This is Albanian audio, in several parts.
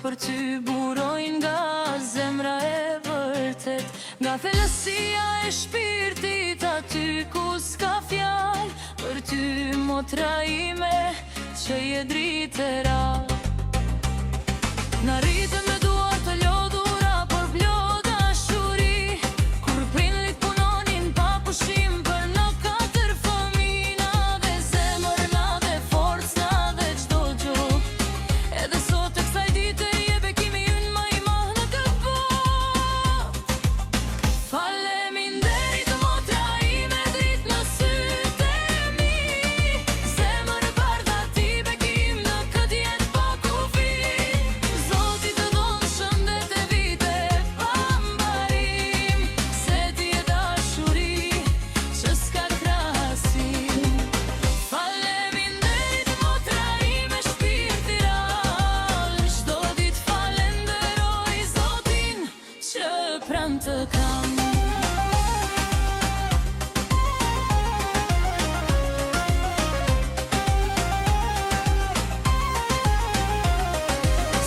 për ty burojnë nga zemra e vërtet, nga thellësia e shpirtit aty ku s'ka fjal, për ty motra ime që je dritë e ra. Na rritëm me duar të lodhura, por vlo dashuri, kur prindrit punonin pa pushim për në 4 fëmina dhe zemërna dhe forcna dhe çdo gjë. Edhe sot e kësaj dite je bekimi ynë më i madh në këtë botë. Faleminderit motra ime dritë në sytë e mi, zemër e bardha ti bekim në këtë jetë pa kufi. Zoti të dhonë shëndet e vite pa mbarim, se ti je dashuri që s'ka krahasim. Faleminderit motra ime shpirti ral, çdo ditë falenderoj Zotin që pranë të kam.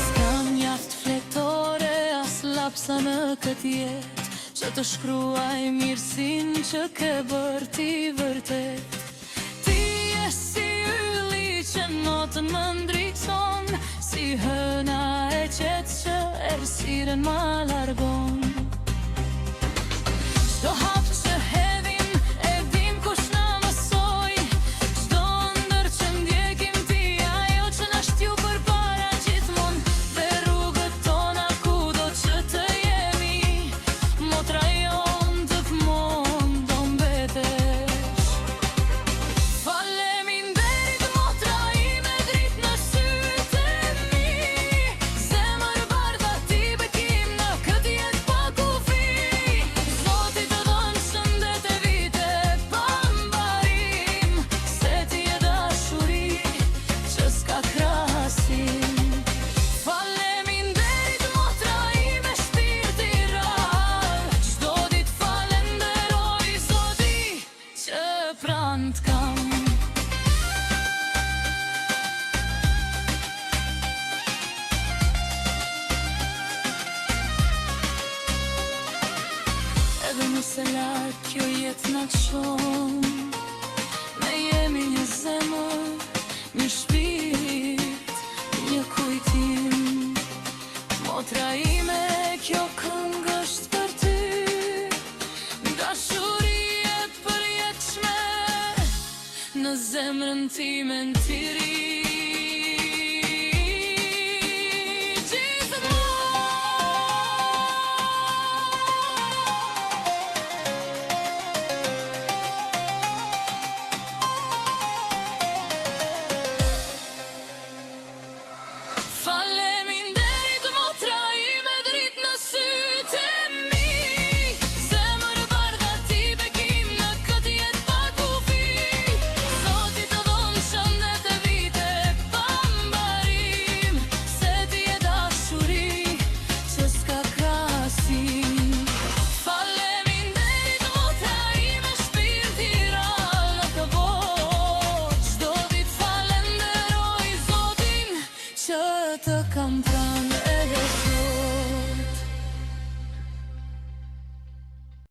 S'kam mjaft fletore as lapsa në këtë jetë, që të shkruaj mirësinë që ke bërë ti vërtet. Ti je si ylli që notën më ndriçon, si hëna e qetë që errësirën ma largon. Çdo hap që hedhim e dim kush na mësoi, çdo ndër që ndjekim ti ajo që na shtju përpara gjithmonë, dhe rrugët tona kudo që të jemi, motra jon gjithmonë do mbetesh. Faleminderit motra ime dritë në sytë e mi, zemër e bardha ti bekim në këtë jetë pa kufi. Zoti të dhonë shëndet e vite pa mbarim, se ti je dashuri që s'ka krahasim. Faleminderit motra ime shpirti ral, çdo ditë falenderoj Zoti që pranë të kam. Edhe nëse lartë kjo jetë na çon, ne jemi një zemër, një shpirt, një kujtim. Motra ime, kjo këngë është për ty, dashuri e përjetshme në zemrën time në ti ri. Faleminderit motra ime dritë në sytë e mi, zemër e bardha ti bekim në këtë jetë pa kufi. Zoti të dhonë shëndet e vite pa mbarim, se ti je dashuri që s'ka krahasim. Faleminderit motra ime shpirti ral në këtë botë, çdo ditë falenderoj Zotin që të kam pranë.